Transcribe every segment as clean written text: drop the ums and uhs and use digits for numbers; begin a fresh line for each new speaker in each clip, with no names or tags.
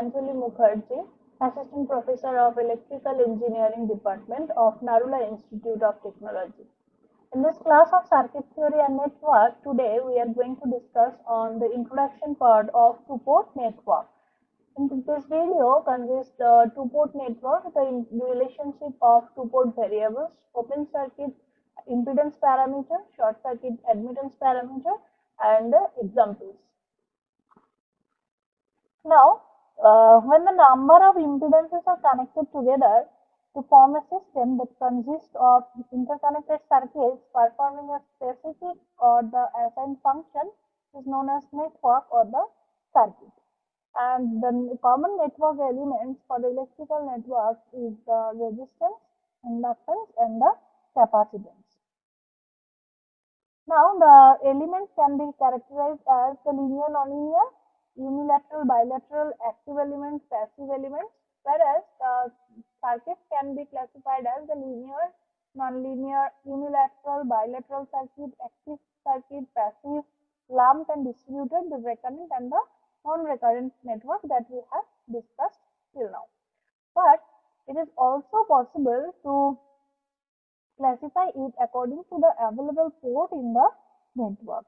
Gitanjali Mukherjee, Assistant Professor of Electrical Engineering Department of Narula Institute of Technology. In this class of circuit theory and network, today we are going to discuss on the introduction part of two-port network. In this video consists the two-port network, the relationship of two-port variables, open circuit impedance parameter, short circuit admittance parameter, and the examples. Now, when the number of impedances are connected together to form a system that consists of interconnected circuits performing a specific or the assigned function is known as network or the circuit. And the common network elements for the electrical network is the resistance, inductance, and the capacitance. Now, the elements can be characterized as the linear, nonlinear, unilateral, bilateral, active elements, passive elements, whereas circuits can be classified as the linear, nonlinear, unilateral, bilateral circuit, active circuit, passive, lumped and distributed, the recurrent and the non-recurrent network that we have discussed till now. But it is also possible to classify it according to the available port in the network.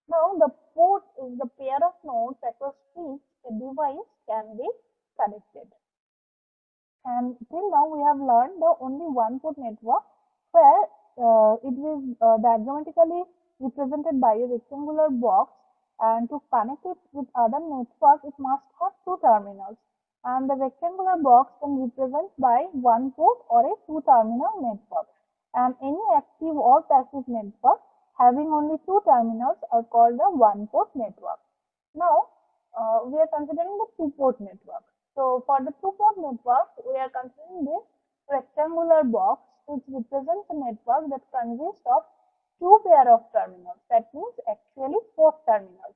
Now, the port is the pair of nodes across which a device can be connected. And till now, we have learned the only one port network where it is diagrammatically represented by a rectangular box, and to connect it with other network, it must have two terminals. And the rectangular box can represent by one port or a two-terminal network. And any active or passive network having only two terminals are called a one-port network. Now, we are considering the two-port network. So, for the two-port network, we are considering this rectangular box which represents a network that consists of two pair of terminals. That means actually four terminals,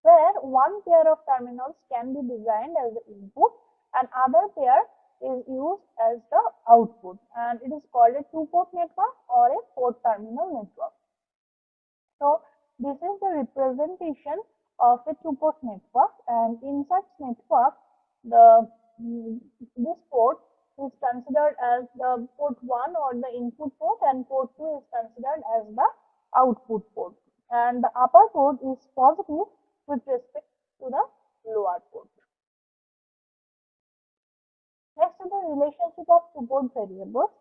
where one pair of terminals can be designed as the input and other pair is used as the output, and it is called a two-port network or a four-terminal network. So, this is the representation of a two-port network, and in such network, this port is considered as the port 1 or the input port, and port 2 is considered as the output port, and the upper port is positive with respect to the lower port. Next is the relationship of two-port variables.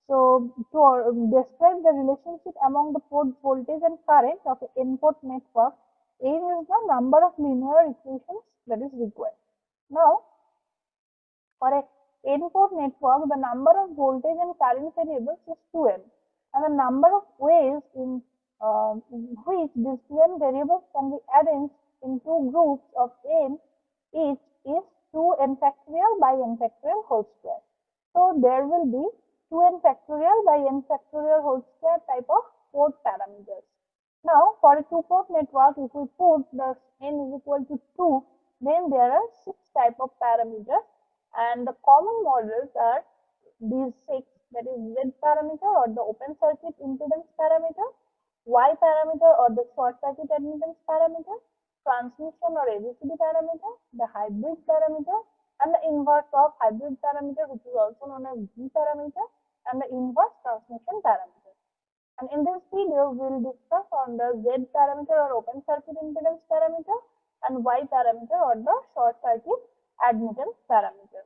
So, to describe the relationship among the port voltage and current of an N-port network, N is the number of linear equations that is required. Now, for a N-port network, the number of voltage and current variables is 2n, and the number of ways in which these 2n variables can be arranged in two groups of n each is 2n factorial by n factorial whole square. So, there will be 2n factorial by n factorial whole square type of port parameters. Now, for a two-port network, if we put the n is equal to 2, then there are 6 type of parameters, and the common models are these 6, that is Z parameter or the open circuit impedance parameter, Y parameter or the short circuit admittance parameter, transmission or ABCD parameter, the hybrid parameter, and the inverse of hybrid parameter, which is also known as V parameter, and the inverse transmission parameter. And in this video, we will discuss on the Z parameter or open circuit impedance parameter and Y parameter or the short circuit admittance parameter.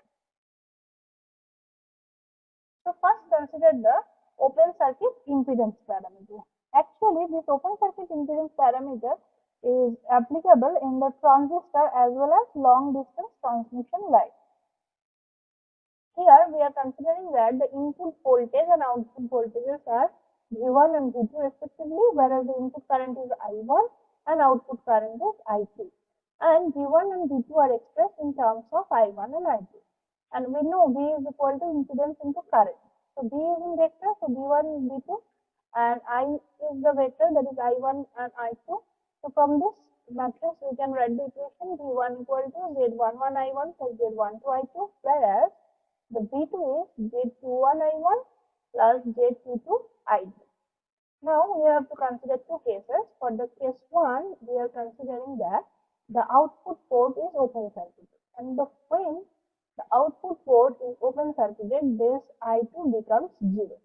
So, first consider the open circuit impedance parameter. Actually, this open circuit impedance parameter is applicable in the transistor as well as long distance transmission line. Here, we are considering that the input voltage and output voltages are V1 and V2 respectively, whereas the input current is I1 and output current is I2. And V1 and V2 are expressed in terms of I1 and I2. And we know V is equal to impedance into current. So, V is in vector, so V1 is V2, and I is the vector, that is I1 and I2. So, from this matrix, we can write the equation V1 equal to Z11 I1 plus Z12 I2, whereas the V2 is Z21 I1 plus Z22 I2. Now, we have to consider two cases. For the case 1, we are considering that the output port is open circuit, and when the output port is open circuited, this I2 becomes 0.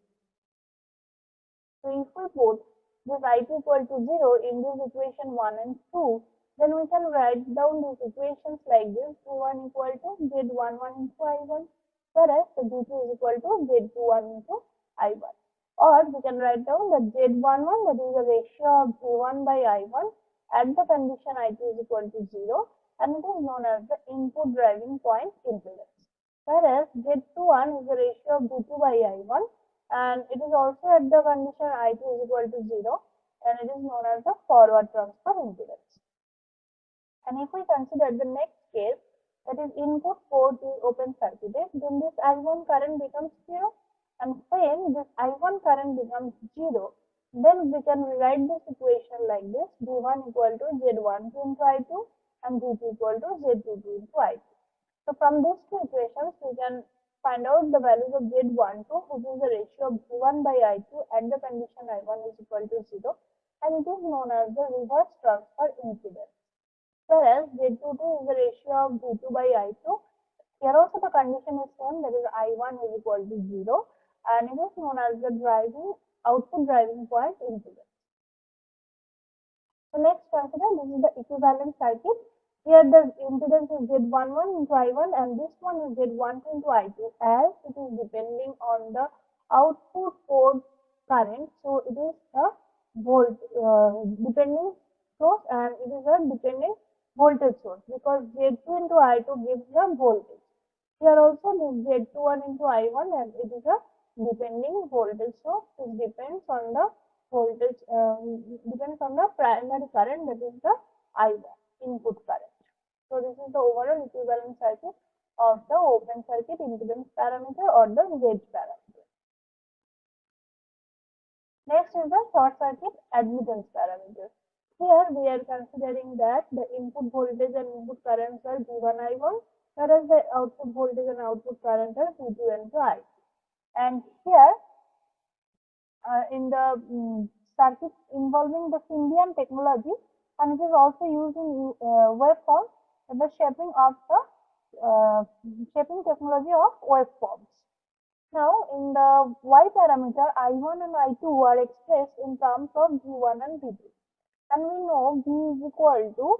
So if we put this I2 equal to 0 in this equation 1 and 2, then we can write down these equations like this: V1 equal to Z11 into I1, whereas the V2 is equal to Z21 into I1. Or we can write down that Z11, that is the ratio of V1 by I1 at the condition I2 is equal to 0, and it is known as the input driving point impedance. Whereas Z21 is the ratio of V2 by I1, and it is also at the condition I2 is equal to 0, and it is known as the forward transfer impedance. And if we consider the next case, that is input port is open circuited, then this I1 current becomes 0, and when this I1 current becomes 0, then we can rewrite this equation like this: V1 equal to Z12 into I2 and V2 equal to Z22 into I2. So from these two equations, we can find out the values of Z12, which is the ratio of V1 by I2 at the condition I1 is equal to 0, and it is known as the reverse transfer impedance. Whereas Z22 is the ratio of V2 by I2. Here also the condition is same, that is I1 is equal to 0, and it is known as the output driving point impedance. So next consider, this is the equivalent circuit. Here the impedance is Z11 into I1, and this one is Z12 into I2, as it is depending on the output port current. So it is a depending source, and it is a depending voltage source, because Z2 into I2 gives the voltage. Here also this Z21 into I1, and it is a depending voltage source. It depends on the voltage, depends on the primary current, that is the I1 input current. So this is the overall equivalent circuit of the open circuit impedance parameter or the Z parameter. Next is the short circuit admittance parameter. Here we are considering that the input voltage and input currents are V1, I1, whereas the output voltage and output current are V2 and I2. And here in the circuit involving the Symbian technology, and it is also used in waveform, the shaping of the shaping technology of waveforms. Now, in the Y parameter, I1 and I2 are expressed in terms of V1 and V2. And we know V is equal to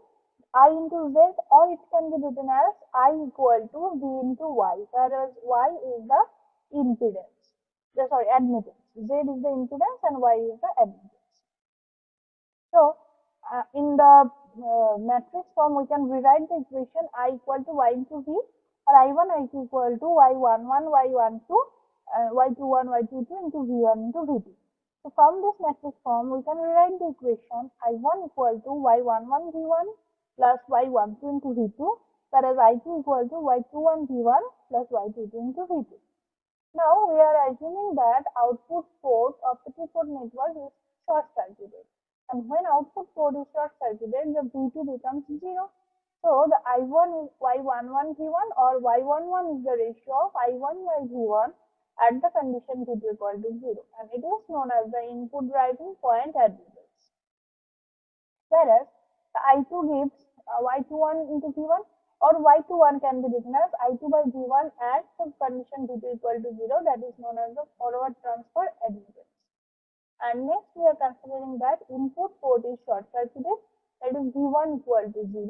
I into Z, or it can be written as I equal to V into Y, whereas Y is the impedance. Admittance. Z is the impedance and Y is the admittance. So, in the matrix form, we can rewrite the equation I equal to Y into V, or I1, I2 equal to Y11, Y12, Y21, Y22 into V1 into V2. So from this matrix form, we can rewrite the equation I1 equal to Y11 V1 plus Y12 into V2, whereas I2 equal to Y21 V1 plus Y22 into V2. Now we are assuming that output port of the two-port network is short circuited, and when output port is short circuited, the V2 becomes 0. So the I1 is Y11 V1, or Y11 is the ratio of I1 by V1 at the condition V2 equal to 0, and it is known as the input driving point admittance. Whereas the I2 gives Y21 into V1, or Y21 can be written as I2 by V1 at the condition V2 equal to 0, that is known as the forward transfer admittance. And next we are considering that input port is short circuited, that is V1 equal to 0,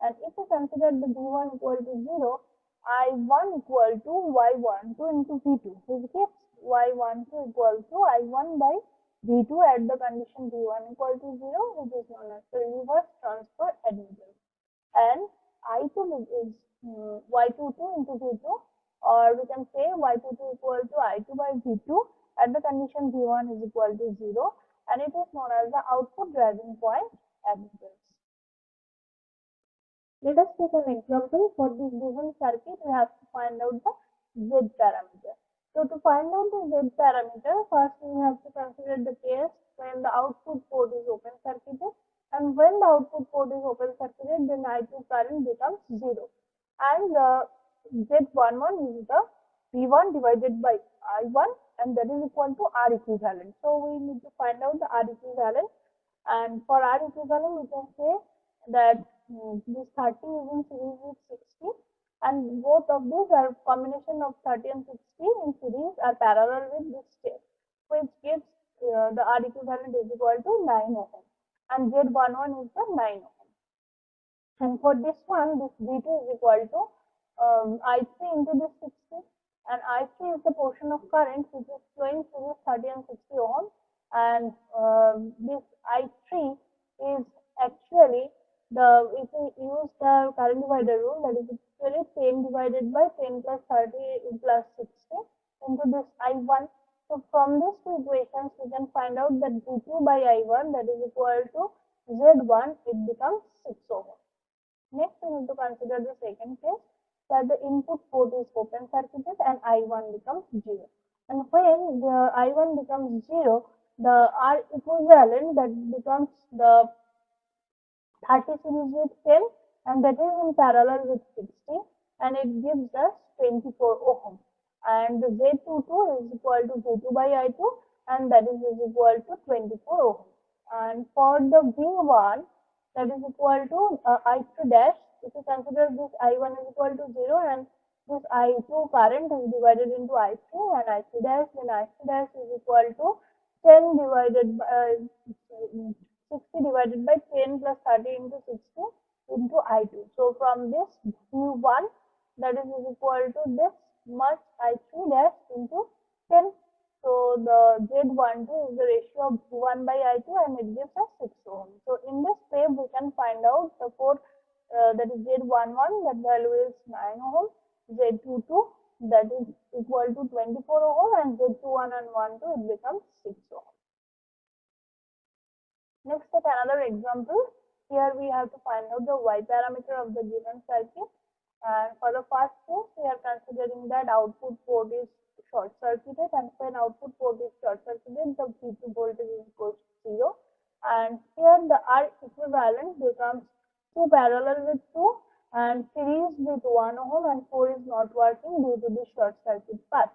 and if we consider the V1 equal to 0, I1 equal to Y12 into V2, which gives Y12 equal to I1 by V2 at the condition V1 equal to 0, which is known as the reverse transfer admittance. And I2 is Y22 into V2, or we can say Y22 equal to I2 by V2 at the condition V1 is equal to 0, and it is known as the output driving point admittance. Let us take an example. For this given circuit, we have to find out the Z parameter. So to find out the Z parameter, first we have to consider the case when the output port is open circuited, and when the output port is open circuited, then I2 current becomes 0, and Z11 is the V1 divided by I1, and that is equal to R equivalent. So we need to find out the R equivalent, and for R equivalent we can say that this 30 is in series with 60, and both of these are combination of 30 and 60 in series are parallel with this step, which gives the R equivalent is equal to 9 ohm, and Z11 is the 9 ohm. And for this one, this V2 is equal to I3 into this 60, and I3 is the portion of current which is flowing through this 30 and 60 ohm, and this I3 is actually if we use the current divider rule, that is actually 10 divided by 10 plus 30 plus 60 into this I1. So from these two equations, we can find out that V2 by I1, that is equal to Z1, it becomes 6 ohm. Next, we need to consider the second case where the input port is open circuited and I1 becomes 0. And when the I1 becomes 0, the R equivalent, that becomes the 30 series with 10, and that is in parallel with 60, and it gives us 24 ohm. And the Z22 is equal to V2 by I2, and that is equal to 24 ohm. And for the V1, that is equal to I3 dash. If you consider this I1 is equal to 0 and this I2 current is divided into I3 and I3 dash, then I3 dash is equal to 10 divided by 60 divided by 10 plus 30 into 60 into I2. So from this V1, that is equal to this much I3 dash into 10. So the Z12 is the ratio of V1 by I2, and it gives us 6 ohm. So in this step, we can find out the that is Z11, that value is 9 ohm, Z22 that is equal to 24 ohm, and Z21 and 12 it becomes 6 ohm. Next, take another example. Here we have to find out the Y parameter of the given circuit. And for the first case, we are considering that output port is short circuited, and when output port is short circuited, the V2 voltage is equal to 0. And here the R equivalent becomes 2 parallel with 2 and series with 1 ohm, and 4 is not working due to the short circuit path.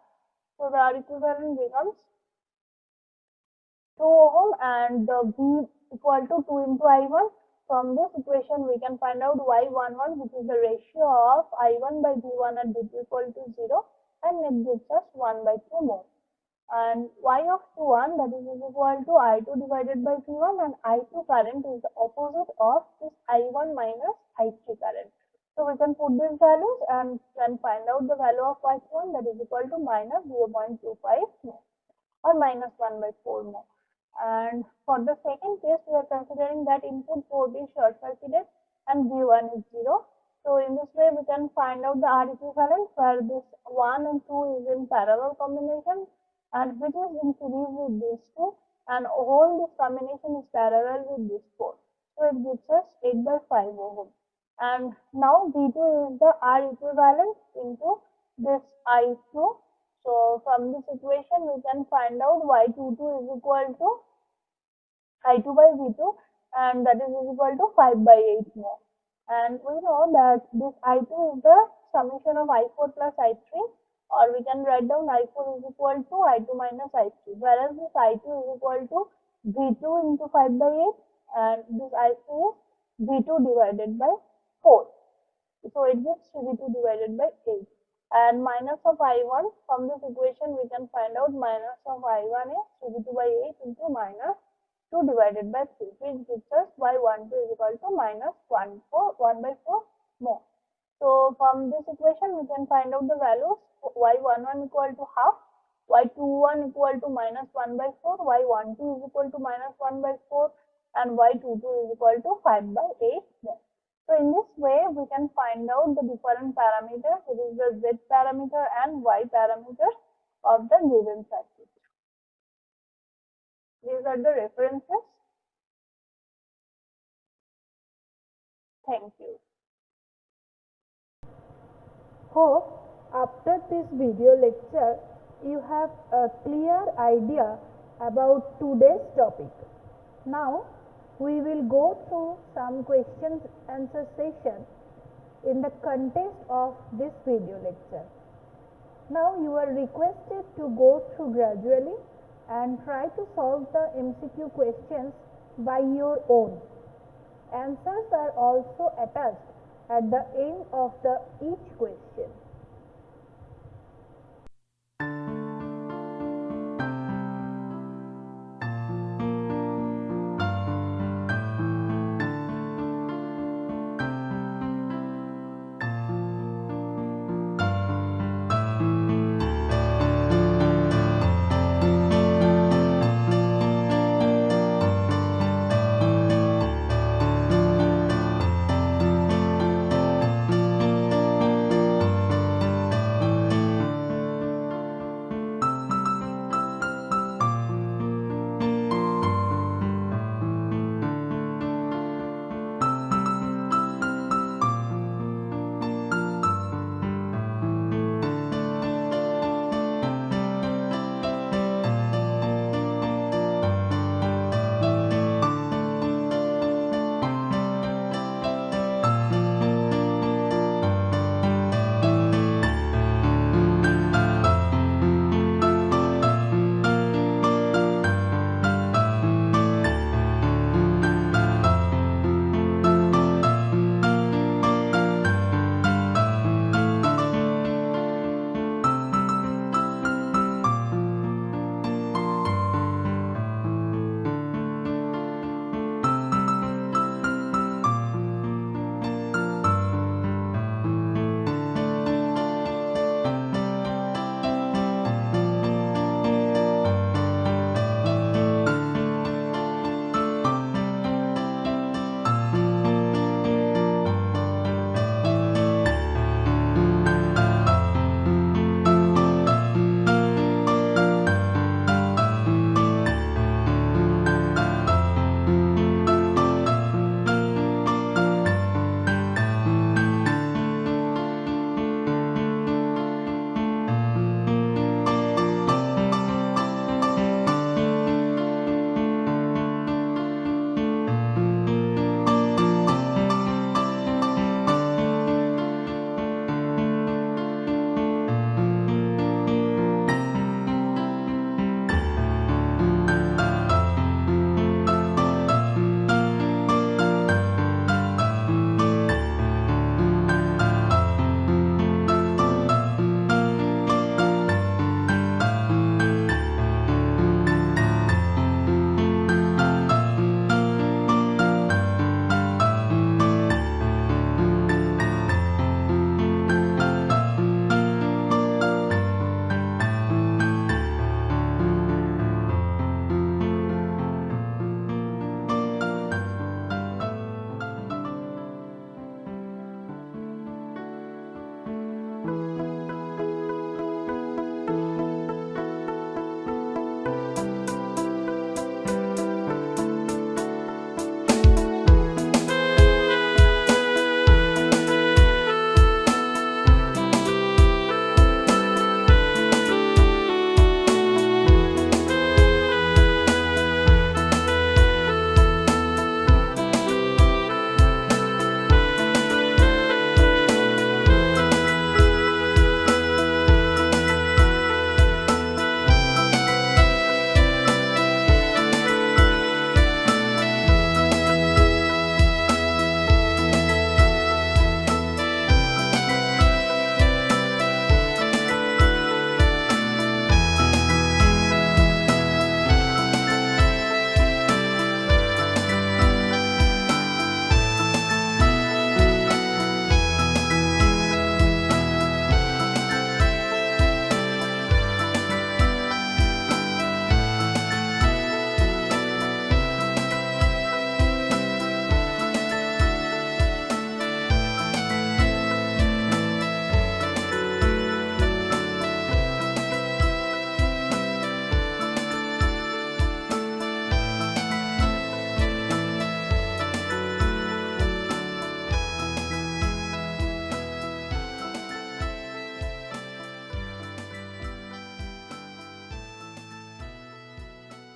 So the R equivalent becomes 2 ohm, and the V equal to 2 into I1. From this equation, we can find out Y11, which is the ratio of I1 by V1 and V2 equal to 0, and it gives us 1 by 2 more. And Y of 21, that is equal to I2 divided by V1, and I2 current is the opposite of this I1 minus I3 current. So we can put these values and then find out the value of Y21, that is equal to minus 0.25 more, or minus 1 by 4 more. And for the second case, we are considering that input port is short circuited and V1 is 0. So in this way, we can find out the R equivalent where this 1 and 2 is in parallel combination, and which is in series with these two, and all this combination is parallel with this 4. So it gives us 8 by 5 ohm. And now V2 is the R equivalent into this I2. So from this equation, we can find out Y22 is equal to I2 by V2, and that is equal to 5 by 8 more. And we know that this I2 is the summation of I4 plus I3, or we can write down I4 is equal to I2 minus I3, whereas this I2 is equal to V2 into 5 by 8, and this I3 is V2 divided by 4. So it gives V2 divided by 8. And minus of I1, from this equation we can find out minus of I1 is V2 by 8 into minus 2 divided by 3, which gives us Y12 is equal to minus 1 by 4 more. So from this equation we can find out the values. Y11 equal to half, Y21 equal to minus 1 by 4, Y12 is equal to minus 1 by 4, and Y22 is equal to 5 by 8 more. So in this way, we can find out the different parameters, which is the Z parameter and Y parameters of the given circuit. These are the references. Thank you.
Hope after this video lecture you have a clear idea about today's topic. Now we will go through some questions answer session in the context of this video lecture. Now you are requested to go through gradually and try to solve the MCQ questions by your own. Answers are also attached at the end of each question.